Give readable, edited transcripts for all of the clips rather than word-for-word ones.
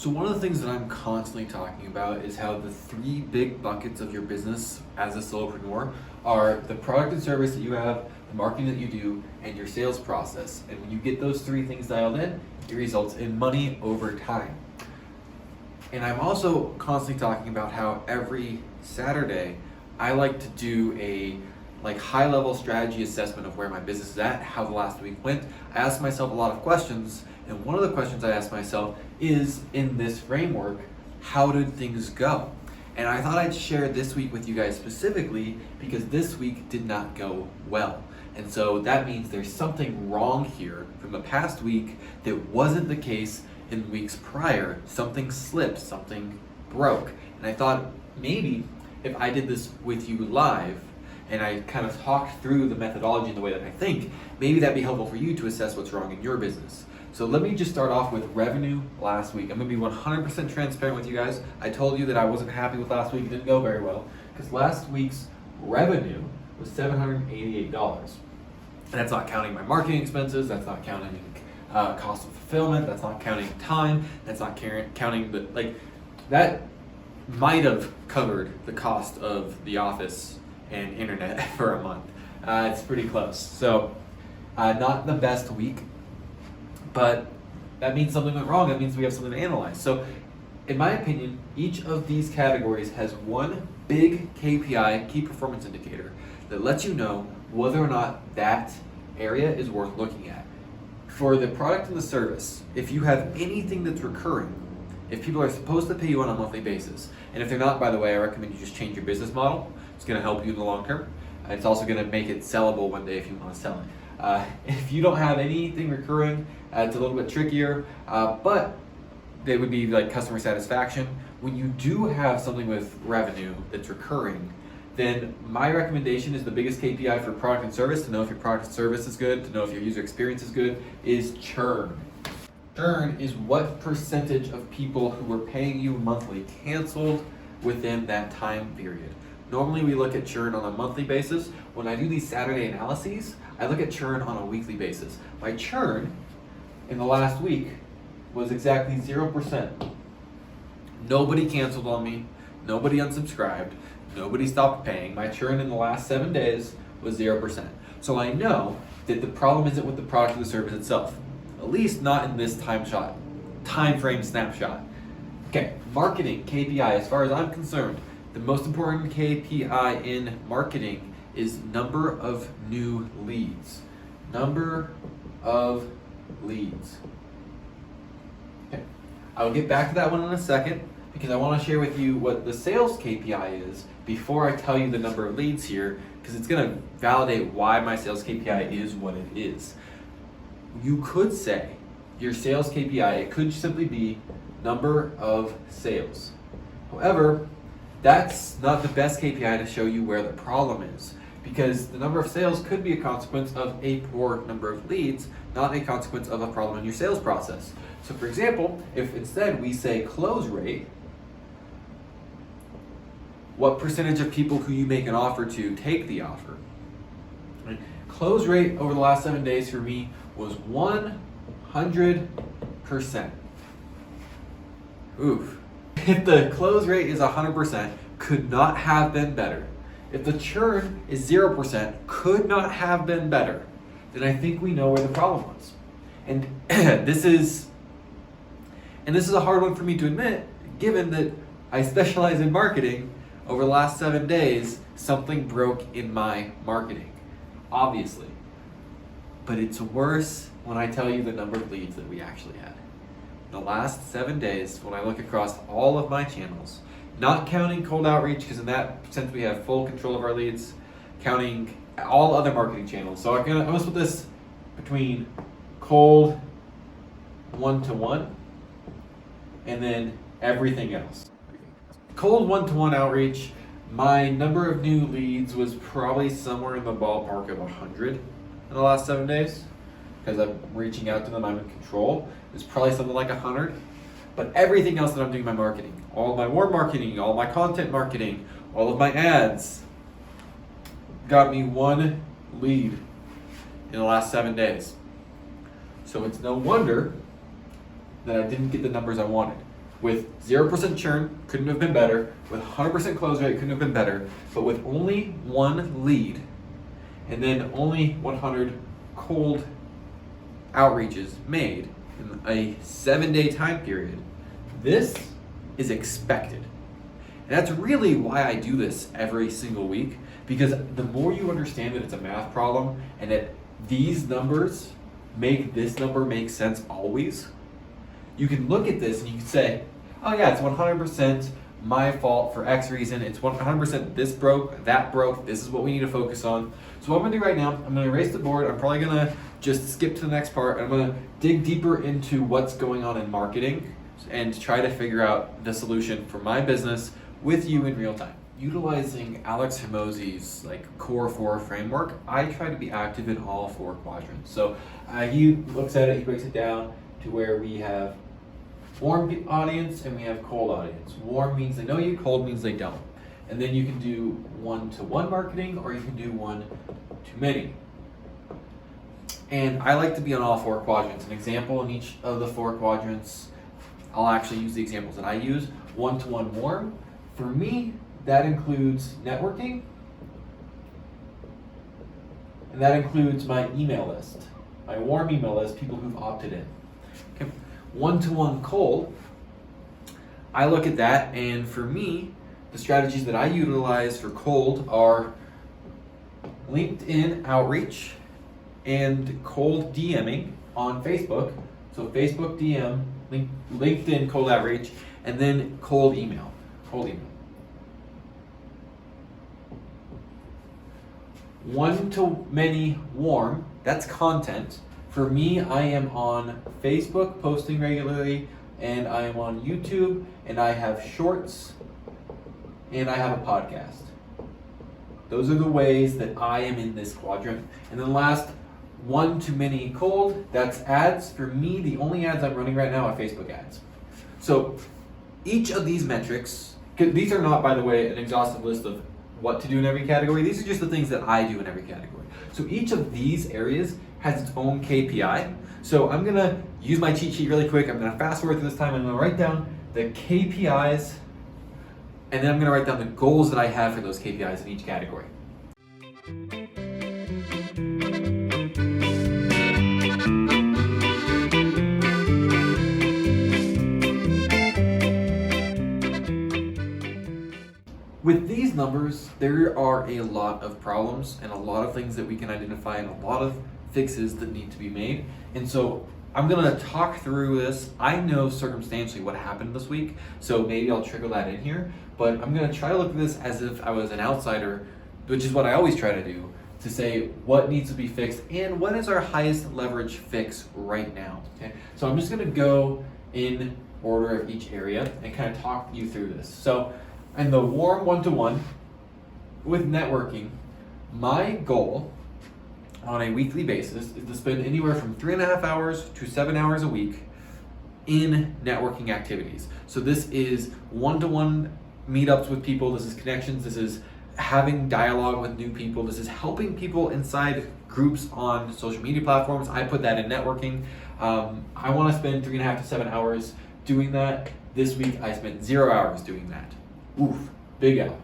So one of the things that I'm constantly talking about is how the three big buckets of your business as a solopreneur are the product and service that you have, the marketing that you do, and your sales process. And when you get those three things dialed in, it results in money over time. And I'm also constantly talking about how every Saturday I like to do a high level strategy assessment of where my business is at, how the last week went. I ask myself a lot of questions, and one of the questions I ask myself is, in this framework, how did things go? And I thought I'd share this week with you guys specifically because this week did not go well. And so that means there's something wrong here from the past week that wasn't the case in weeks prior. Something slipped, something broke. And I thought maybe if I did this with you live and I kind of talked through the methodology and the way that I think, maybe that'd be helpful for you to assess what's wrong in your business. So let me just start off with revenue last week. I'm gonna be 100% transparent with you guys. I told you that I wasn't happy with last week. It didn't go very well because last week's revenue was $788. And that's not counting my marketing expenses. That's not counting cost of fulfillment. That's not counting time. That's not counting that might have covered the cost of the office and internet for a month. It's pretty close. So not the best week, but that means something went wrong. That means we have something to analyze. So in my opinion, each of these categories has one big KPI, key performance indicator, that lets you know whether or not that area is worth looking at. For the product and the service, if you have anything that's recurring, if people are supposed to pay you on a monthly basis, and if they're not, by the way, I recommend you just change your business model. It's gonna help you in the long term. It's also gonna make it sellable one day if you wanna sell it. If you don't have anything recurring, it's a little bit trickier, but they would be like customer satisfaction. When you do have something with revenue that's recurring, then my recommendation is the biggest KPI for product and service to know if your product and service is good, to know if your user experience is good, is churn. Churn is what percentage of people who were paying you monthly canceled within that time period. Normally we look at churn on a monthly basis. When I do these Saturday analyses, I look at churn on a weekly basis. My churn in the last week was exactly 0%. Nobody canceled on me, nobody unsubscribed, nobody stopped paying. My churn in the last 7 days was 0%. So I know that the problem isn't with the product or the service itself, at least not in this time frame snapshot. Okay, marketing KPI, as far as I'm concerned, the most important KPI in marketing is number of new leads. Number of leads. Okay, I'll get back to that one in a second because I want to share with you what the sales KPI is before I tell you the number of leads here, because it's going to validate why my sales KPI is what it is. You could say your sales KPI, it could simply be number of sales. However, that's not the best KPI to show you where the problem is, because the number of sales could be a consequence of a poor number of leads, not a consequence of a problem in your sales process. So for example, if instead we say close rate, what percentage of people who you make an offer to take the offer? Right? Close rate over the last 7 days for me was 100%. Oof. If the close rate is 100%, could not have been better. If the churn is 0%, could not have been better, then I think we know where the problem was. And this is a hard one for me to admit, given that I specialize in marketing. Over the last 7 days, something broke in my marketing, obviously. But it's worse when I tell you the number of leads that we actually had. The last 7 days, when I look across all of my channels, not counting cold outreach, because in that sense we have full control of our leads, counting all other marketing channels. So I'm gonna split this between cold, one-to-one, and then everything else. Cold one-to-one outreach, my number of new leads was probably somewhere in the ballpark of 100 in the last 7 days. Because I'm reaching out to them, I'm in control. It's probably something like 100. But everything else that I'm doing my marketing, all my warm marketing, all my content marketing, all of my ads, got me one lead in the last 7 days. So it's no wonder that I didn't get the numbers I wanted. With 0% churn, couldn't have been better. With 100% close rate, couldn't have been better. But with only one lead, and then only 100 cold outreaches made in a 7-day time period, this is expected. And that's really why I do this every single week, because the more you understand that it's a math problem and that these numbers make this number make sense always, you can look at this and you can say, oh yeah, it's 100% my fault for X reason. It's 100% this broke, that broke. This is what we need to focus on. So what I'm gonna do right now, I'm gonna erase the board. I'm probably gonna just skip to the next part. I'm gonna dig deeper into what's going on in marketing and try to figure out the solution for my business with you in real time. Utilizing Alex Hormozi's core 4 framework, I try to be active in all 4 quadrants. So he looks at it, he breaks it down to where we have warm audience and we have cold audience. Warm means they know you, cold means they don't. And then you can do one-to-one marketing, or you can do one-to-many. And I like to be on all 4 quadrants. An example in each of the 4 quadrants, I'll actually use the examples that I use. One-to-one warm, for me, that includes networking, and that includes my email list, my warm email list, people who've opted in. Okay. One-to-one cold, I look at that, and for me, the strategies that I utilize for cold are LinkedIn outreach and cold DMing on Facebook. So Facebook DM, LinkedIn cold outreach, and then cold email. One-to-many warm, that's content. For me, I am on Facebook posting regularly, and I am on YouTube, and I have shorts, and I have a podcast. Those are the ways that I am in this quadrant. And then last, one-to-many cold, that's ads. For me, the only ads I'm running right now are Facebook ads. So each of these metrics, these are not, by the way, an exhaustive list of what to do in every category. These are just the things that I do in every category. So each of these areas has its own KPI. So I'm gonna use my cheat sheet really quick. I'm gonna fast forward through this time. I'm gonna write down the KPIs, and then I'm gonna write down the goals that I have for those KPIs in each category. With these numbers, there are a lot of problems and a lot of things that we can identify and a lot of fixes that need to be made. And so I'm gonna talk through this. I know circumstantially what happened this week, so maybe I'll trickle that in here, but I'm gonna try to look at this as if I was an outsider, which is what I always try to do, to say what needs to be fixed and what is our highest leverage fix right now, okay? So I'm just gonna go in order of each area and kind of talk you through this. So, and the warm one-to-one with networking, my goal on a weekly basis is to spend anywhere from 3.5 hours to 7 hours a week in networking activities. So this is one-to-one meetups with people, this is connections, this is having dialogue with new people, this is helping people inside groups on social media platforms. I put that in networking. I want to spend 3.5 to 7 hours doing that. This week I spent 0 hours doing that. Oof, big L.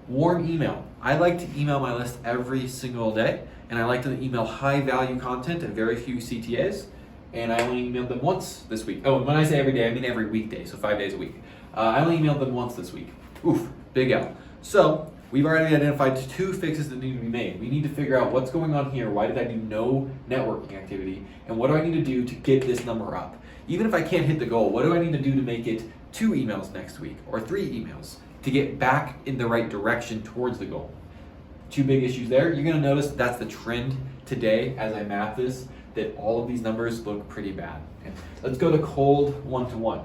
Warm email. I like to email my list every single day, and I like to email high value content and very few CTAs, and I only emailed them once this week. Oh, and when I say every day, I mean every weekday, so 5 days a week. I only emailed them once this week. Oof, big L. So we've already identified 2 fixes that need to be made. We need to figure out what's going on here. Why did I do no networking activity? And what do I need to do to get this number up? Even if I can't hit the goal, what do I need to do to make it 2 emails next week or 3 emails to get back in the right direction towards the goal? 2 big issues there. You're gonna notice that's the trend today as I map this, that all of these numbers look pretty bad. Okay. Let's go to cold one-to-one.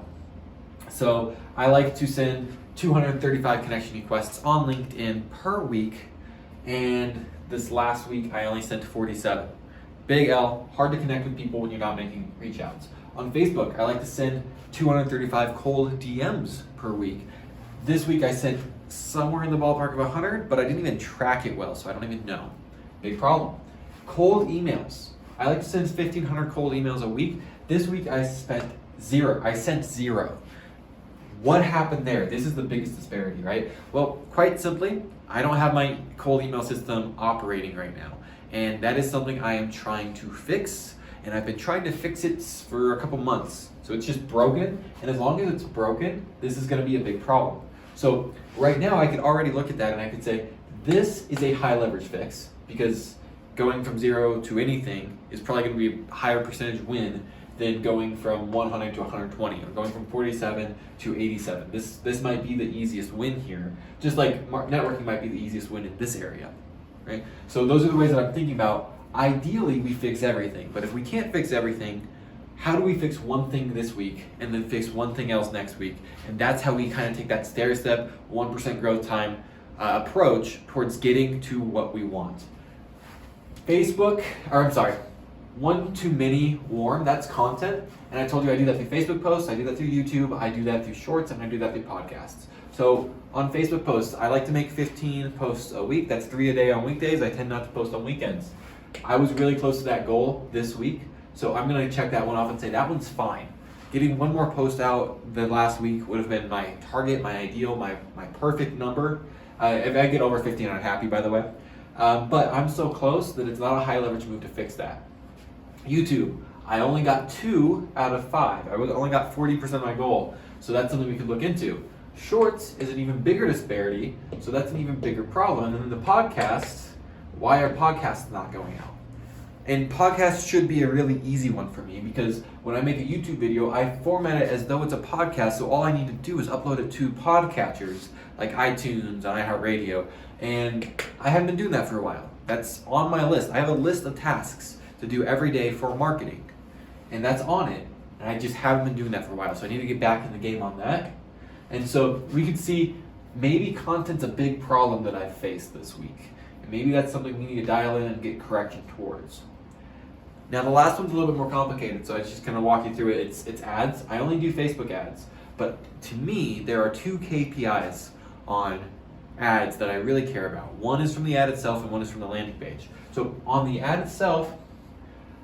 So I like to send 235 connection requests on LinkedIn per week, and this last week I only sent 47. Big L, hard to connect with people when you're not making reach outs. On Facebook, I like to send 235 cold DMs per week. This week I sent somewhere in the ballpark of 100, but I didn't even track it well, so I don't even know. Big problem. Cold emails. I like to send 1,500 cold emails a week. This week I sent 0. What happened there? This is the biggest disparity, right? Well, quite simply, I don't have my cold email system operating right now. And that is something I am trying to fix. And I've been trying to fix it for a couple months. So it's just broken. And as long as it's broken, this is going to be a big problem. So right now I could already look at that and I could say, this is a high leverage fix, because going from 0 to anything is probably going to be a higher percentage win than going from 100 to 120, or going from 47 to 87. This might be the easiest win here, just like networking might be the easiest win in this area, right? So those are the ways that I'm thinking about. Ideally, we fix everything, but if we can't fix everything, how do we fix one thing this week and then fix one thing else next week? And that's how we kind of take that stair step, 1% growth time approach towards getting to what we want. One to many warm, that's content. And I told you I do that through Facebook posts, I do that through YouTube, I do that through shorts, and I do that through podcasts. So on Facebook posts, I like to make 15 posts a week. That's 3 a day on weekdays. I tend not to post on weekends. I was really close to that goal this week, so I'm gonna check that one off and say that one's fine. Getting one more post out the last week would have been my target, my ideal, my perfect number. If I get over 15, I'm happy, by the way. But I'm so close that it's not a high leverage move to fix that. YouTube, I only got 2 out of 5. I only got 40% of my goal. So that's something we could look into. Shorts is an even bigger disparity, so that's an even bigger problem. And then the podcasts, why are podcasts not going out? And podcasts should be a really easy one for me, because when I make a YouTube video, I format it as though it's a podcast, so all I need to do is upload it to podcatchers like iTunes and iHeartRadio. And I haven't been doing that for a while. That's on my list. I have a list of tasks to do every day for marketing, and that's on it. And I just haven't been doing that for a while, so I need to get back in the game on that. And so we could see maybe content's a big problem that I've faced this week. And maybe that's something we need to dial in and get correction towards. Now the last one's a little bit more complicated, so I just kind of walk you through it. It's ads. I only do Facebook ads, but to me, there are 2 KPIs on ads that I really care about. One is from the ad itself and one is from the landing page. So on the ad itself,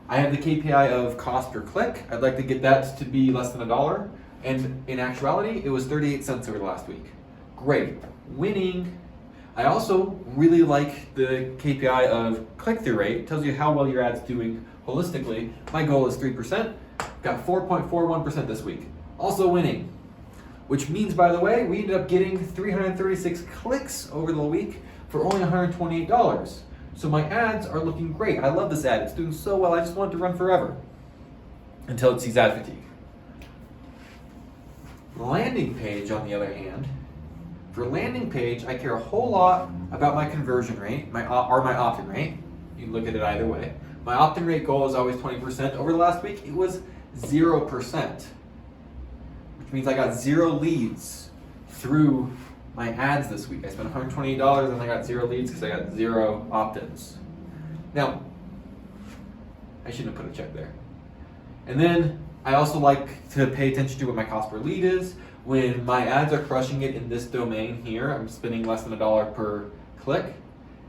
I have the KPI of cost per click. I'd like to get that to be less than $1. And in actuality, it was 38 cents over the last week. Great, winning. I also really like the KPI of click-through rate. It tells you how well your ad's doing holistically. My goal is 3%. Got 4.41% this week. Also winning. Which means, by the way, we ended up getting 336 clicks over the week for only $128. So my ads are looking great. I love this ad. It's doing so well. I just want it to run forever until it sees ad fatigue. Landing page, on the other hand, for landing page, I care a whole lot about my conversion rate, my opt-in rate. You can look at it either way. My opt-in rate goal is always 20%. Over the last week, it was 0%, which means I got 0 leads through my ads this week. I spent $128 and I got 0 leads because I got 0 opt-ins. Now, I shouldn't have put a check there. And then I also like to pay attention to what my cost per lead is. When my ads are crushing it in this domain here, I'm spending less than $1 per click,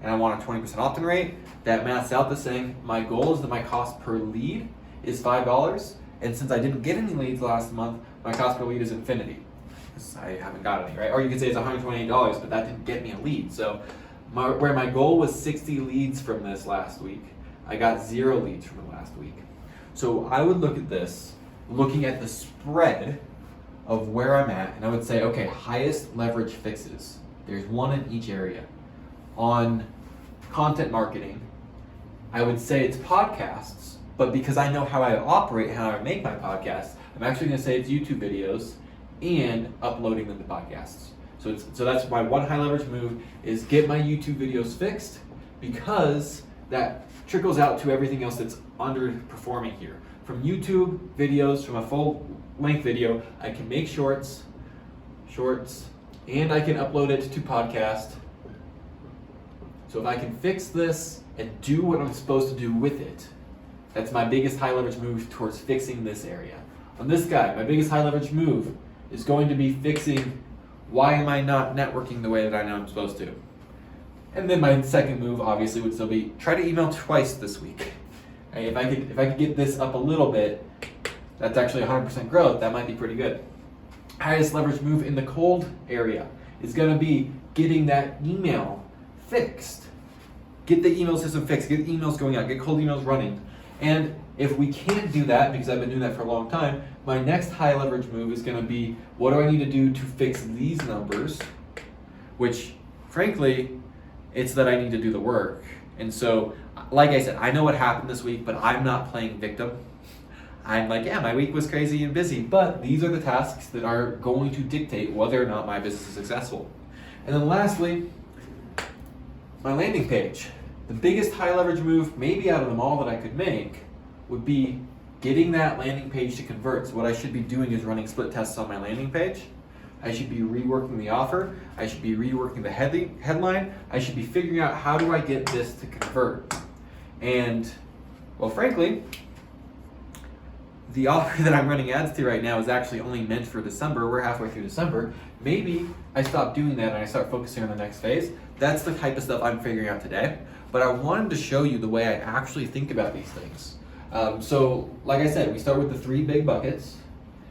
and I want a 20% opt-in rate. That maths out to saying my goal is that my cost per lead is $5, and since I didn't get any leads last month, my cost per lead is infinity, because I haven't got any, right? Or you could say it's $128, but that didn't get me a lead. So where my goal was 60 leads from this last week, I got 0 leads from it last week. So I would look at this, looking at the spread of where I'm at, and I would say, okay, highest leverage fixes. There's one in each area. On content marketing, I would say it's podcasts, but because I know how I operate, how I make my podcasts, I'm actually gonna say it's YouTube videos and uploading them to podcasts. So that's my one high leverage move, is get my YouTube videos fixed, because that trickles out to everything else that's underperforming here. From YouTube videos, from a full length video, I can make shorts, and I can upload it to podcast. So if I can fix this and do what I'm supposed to do with it, that's my biggest high leverage move towards fixing this area. On this guy, my biggest high leverage move is going to be fixing why am I not networking the way that I know I'm supposed to. And then my second move obviously would still be try to email twice this week. If I could get this up a little bit, that's actually 100% growth. That might be pretty good. highest leverage move in the cold area is going to be getting that email fixed. Get the email system fixed, get emails going out, get cold emails running. And if we can't do that, because I've been doing that for a long time, my next high leverage move is going to be, what do I need to do to fix these numbers? Which, frankly, it's that I need to do the work. And so, like I said, I know what happened this week, but I'm not playing victim. I'm like, yeah, my week was crazy and busy, but these are the tasks that are going to dictate whether or not my business is successful. And then lastly, my landing page. The biggest high leverage move, maybe out of them all that I could make, would be getting that landing page to convert. So what I should be doing is running split tests on my landing page. I should be reworking the offer. I should be reworking the headline. I should be figuring out, how do I get this to convert? And, well, frankly, the offer that I'm running ads to right now is actually only meant for December. We're halfway through December. Maybe I stop doing that and I start focusing on the next phase. That's the type of stuff I'm figuring out today. But I wanted to show you the way I actually think about these things. So, like I said, we start with the 3 big buckets.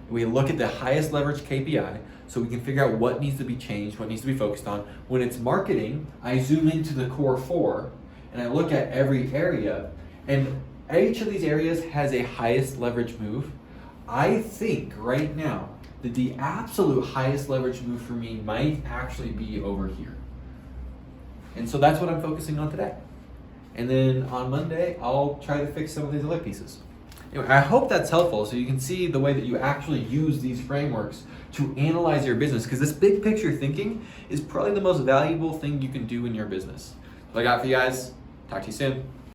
We look at the highest leverage KPI so we can figure out what needs to be changed, what needs to be focused on. When it's marketing, I zoom into the core 4 and I look at every area, and each of these areas has a highest leverage move. I think right now that the absolute highest leverage move for me might actually be over here. And so that's what I'm focusing on today. And then on Monday, I'll try to fix some of these other pieces. Anyway, I hope that's helpful so you can see the way that you actually use these frameworks to analyze your business, because this big picture thinking is probably the most valuable thing you can do in your business. So I got for you guys. Talk to you soon.